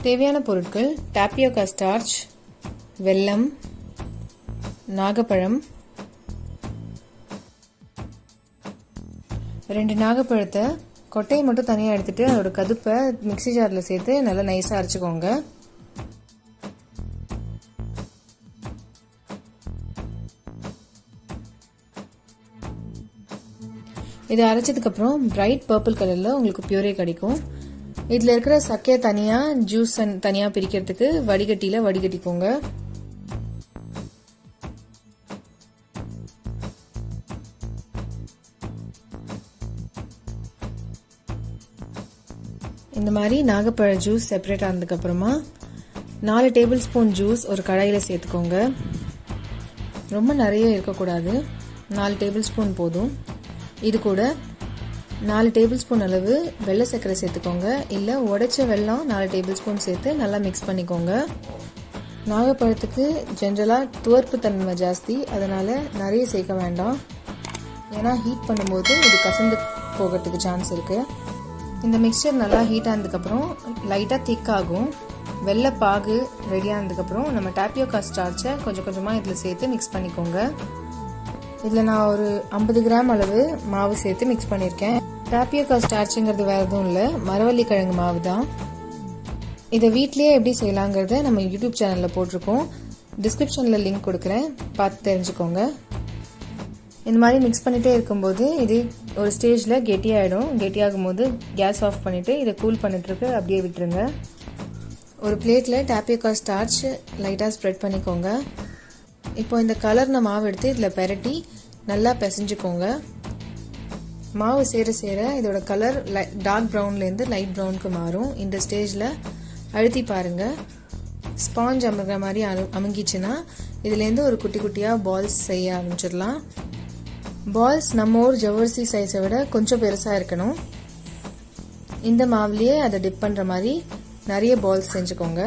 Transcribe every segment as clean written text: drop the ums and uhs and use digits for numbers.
தேவையான பொருட்கள் டாப்பியோக்கா ஸ்டார்ச், வெல்லம், நாகப்பழம், 2 நாகப்பழத்தை கொட்டையை மட்டும் தனியாக எடுத்துட்டு அதோட கதுப்பை மிக்ஸி ஜாரில் சேர்த்து நல்லா நைஸாக அரைச்சிக்கோங்க. இதை அரைச்சதுக்கப்புறம் பிரைட் பர்பிள் கலரில் உங்களுக்கு பியூரே கிடைக்கும். இதில் இருக்கிற சக்கையை தனியாக ஜூஸ் தனியாக பிரிக்கிறதுக்கு வடிகட்டியில் வடிகட்டிக்கோங்க. இந்த மாதிரி நாகப்பழ ஜூஸ் செப்பரேட் ஆனதுக்கப்புறமா 4 டேபிள் ஸ்பூன் ஜூஸ் ஒரு கடாயில் சேர்த்துக்கோங்க. ரொம்ப நிறைய இருக்கக்கூடாது, 4 டேபிள் ஸ்பூன் போதும். இது கூட 4 டேபிள் ஸ்பூன் அளவு வெள்ளை சர்க்கரை சேர்த்துக்கோங்க. இல்லை உடைச்ச வெல்லம் 4 டேபிள் ஸ்பூன் சேர்த்து நல்லா மிக்ஸ் பண்ணிக்கோங்க. நாகப்பழத்துக்கு ஜென்ரலாக துவர்ப்பு தன்மை ஜாஸ்தி, அதனால் நிறைய சேர்க்க வேண்டாம். ஏன்னா ஹீட் பண்ணும்போது இது கசந்து போகிறதுக்கு சான்ஸ் இருக்குது. இந்த மிக்சர் நல்லா ஹீட் ஆனதுக்கப்புறம் லைட்டாக திக் ஆகும். வெள்ளை பாகு ரெடி ஆனதுக்கப்புறம் நம்ம டாப்பியோக்கா ஸ்டார்ச்சை கொஞ்சம் கொஞ்சமாக இதில் சேர்த்து மிக்ஸ் பண்ணிக்கோங்க. இதில் நான் ஒரு 50 கிராம் அளவு மாவு சேர்த்து மிக்ஸ் பண்ணியிருக்கேன். டாப்பியோக்கா ஸ்டார்ச்சுங்கிறது வேறு எதுவும் இல்லை, மரவள்ளி கிழங்கு மாவு தான். இதை வீட்லேயே எப்படி செய்யலாங்கிறத நம்ம யூடியூப் சேனலில் போட்டிருக்கோம். டிஸ்கிரிப்ஷனில் லிங்க் கொடுக்குறேன், பார்த்து தெரிஞ்சுக்கோங்க. இந்த மாதிரி மிக்ஸ் பண்ணிகிட்டே இருக்கும்போது இது ஒரு ஸ்டேஜில் கெட்டியாகிடும். கெட்டியாகும் போது கேஸ் ஆஃப் பண்ணிவிட்டு இதை கூல் பண்ணிட்டுருக்கு அப்படியே விட்டுருங்க. ஒரு பிளேட்டில் டாப்பியோக்கா ஸ்டார்ச் லைட்டாக ஸ்ப்ரெட் பண்ணிக்கோங்க. இப்போ இந்த கலர்ன மாவு எடுத்து இதில் பெரட்டி நல்லா பிசைஞ்சுக்கோங்க. மாவு சேர சேர இதோட கலர் டார்க் ப்ரௌன்லேருந்து லைட் ப்ரௌனுக்கு மாறும். இந்த ஸ்டேஜில் அழுத்தி பாருங்கள். ஸ்பாஞ்ச் அமுகிற மாதிரி அமுங்கிச்சுன்னா இதுலேருந்து ஒரு குட்டி குட்டியாக பால்ஸ் செய்ய ஆரம்பிச்சிடலாம். பால்ஸ் நம்ம ஊர் ஜவ்வரிசி சைஸை விட கொஞ்சம் பெருசாக இருக்கணும். இந்த மாவுலேயே அதை டிப் பண்ணுற மாதிரி நிறைய பால்ஸ் செஞ்சுக்கோங்க.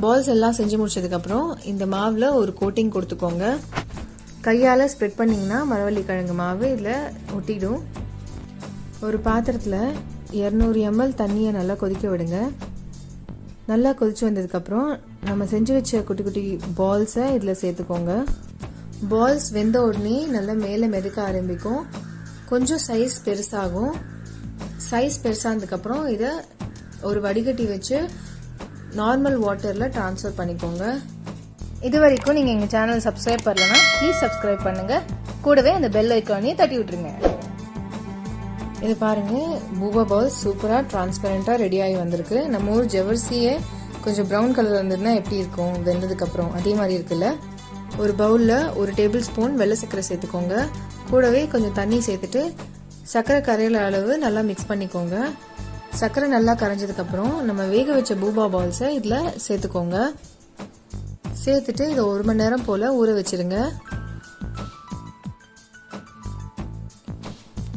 பால்ஸ் எல்லாம் செஞ்சு முடிச்சதுக்கப்புறம் இந்த மாவில் ஒரு கோட்டிங் கொடுத்துக்கோங்க. கையால் ஸ்ப்ரெட் பண்ணிங்கன்னா மரவள்ளி கிழங்கு மாவு இதில் ஒட்டிடும். ஒரு பாத்திரத்தில் 200 ml தண்ணியை நல்லா கொதிக்க விடுங்க. நல்லா கொதிச்சு வந்ததுக்கப்புறம் நம்ம செஞ்சு வச்ச குட்டி குட்டி பால்ஸை இதில் சேர்த்துக்கோங்க. பால்ஸ் வெந்த உடனே நல்லா மேலே மிதக்க ஆரம்பிக்கும். கொஞ்சம் சைஸ் பெருசாகும். சைஸ் பெருசானதுக்கப்புறம் இதை ஒரு வடிகட்டி வச்சு நார்மல் வாட்டரில் ட்ரான்ஸ்ஃபர் பண்ணிக்கோங்க. இது வரைக்கும் நீங்கள் எங்கள் சேனல் சப்ஸ்கிரைப் பண்ணலன்னா ப்ளீஸ் சப்ஸ்கிரைப் பண்ணுங்கள். கூடவே அந்த பெல் ஐக்கானையும் தட்டி விட்டுருங்க. இது பாருங்கள், பூபா பால்ஸ் சூப்பராக டிரான்ஸ்பரண்ட்டாக ரெடியாகி வந்திருக்கு. நம்ம ஊர் ஜவ்வரிசியே கொஞ்சம் ப்ரௌன் கலர் இருந்ததுன்னா எப்படி இருக்கும் வெந்ததுக்கப்புறம், அதே மாதிரி இருக்குல்ல. ஒரு பவுலில் 1 டேபிள் ஸ்பூன் வெள்ளை சர்க்கரை சேர்த்துக்கோங்க. கூடவே கொஞ்சம் தண்ணி சேர்த்துட்டு சர்க்கரை கரையிற அளவு நல்லா மிக்ஸ் பண்ணிக்கோங்க. சர்க்கரை நல்லா கரைஞ்சதுக்கப்புறம் நம்ம வேக வச்ச பூபா பால்ஸை இதில் சேர்த்துக்கோங்க. சேர்த்துட்டு இதை 1 மணி நேரம் போல் ஊற வச்சிருங்க.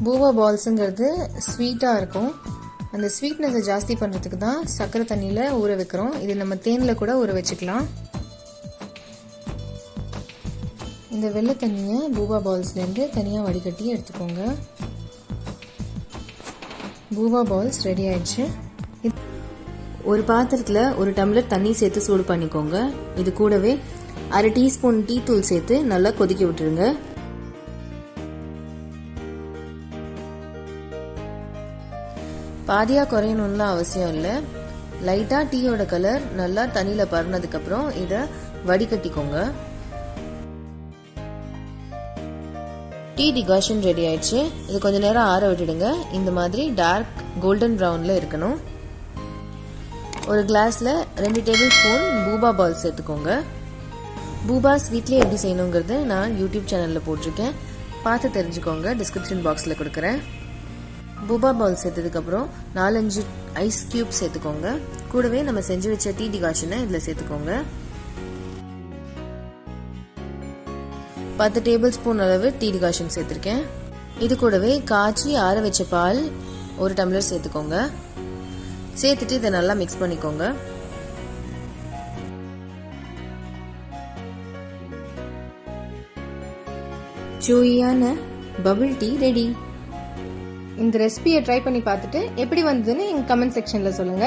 பூபா பால்ஸுங்கிறது ஸ்வீட்டாக இருக்கும். அந்த ஸ்வீட்னஸை ஜாஸ்தி பண்ணுறதுக்கு தான் சர்க்கரை தண்ணியில் ஊற வைக்கிறோம். இது நம்ம தேனில் கூட ஊற வச்சுக்கலாம். இந்த வெள்ளை தண்ணியை பூபா பால்ஸ்லேருந்து தனியாக வடிகட்டி எடுத்துக்கோங்க. பூபா பால்ஸ் ரெடி ஆயிடுச்சு. ஒரு பாத்திரத்தில் 1 டம்ளர் தண்ணி சேர்த்து சூடு பண்ணிக்கோங்க. இது கூடவே 1/2 டீஸ்பூன் டீ தூள் சேர்த்து நல்லா கொதிக்க விட்டுருங்க. பாதியாக குறையணும்லாம் அவசியம் இல்லை. லைட்டாக டீயோட கலர் நல்லா தண்ணியில் பறனதுக்கப்புறம் இதை வடிகட்டிக்கோங்க. டீ டிகாஷன் ரெடி ஆயிடுச்சு. இது கொஞ்ச நேரம் ஆற விட்டுடுங்க. இந்த மாதிரி டார்க் கோல்டன் ப்ரௌனில் இருக்கணும். ஒரு கிளாஸில் 2 டேபிள் ஸ்பூன் பூபா பால் சேர்த்துக்கோங்க. பூபாஸ் வீட்லேயே எப்படி செய்யணுங்கிறது நான் யூடியூப் சேனலில் போட்டிருக்கேன், பார்த்து தெரிஞ்சுக்கோங்க. டிஸ்கிரிப்ஷன் பாக்ஸில் கொடுக்குறேன். பூபா பால் சேர்த்ததுக்கப்புறம் 4-5 ஐஸ் கியூப் சேர்த்துக்கோங்க. கூடவே நம்ம செஞ்சு வச்ச டீ டிகாஷனை இதில் சேர்த்துக்கோங்க. 10 டேபிள் ஸ்பூன் அளவு டீ டிகாஷன் சேர்த்துருக்கேன். இது கூடவே காய்ச்சி ஆற வச்ச பால் 1 டம்ளர் சேர்த்துக்கோங்க. சேர்த்துட்டு இதை நல்லா மிக்ஸ் பண்ணிக்கோங்க. சூயான பபிள் டீ ரெடி. இந்த ரெசிபியை ட்ரை பண்ணி பார்த்துட்டு எப்படி வந்ததுன்னு எங்க கமெண்ட் செக்ஷன்ல சொல்லுங்க.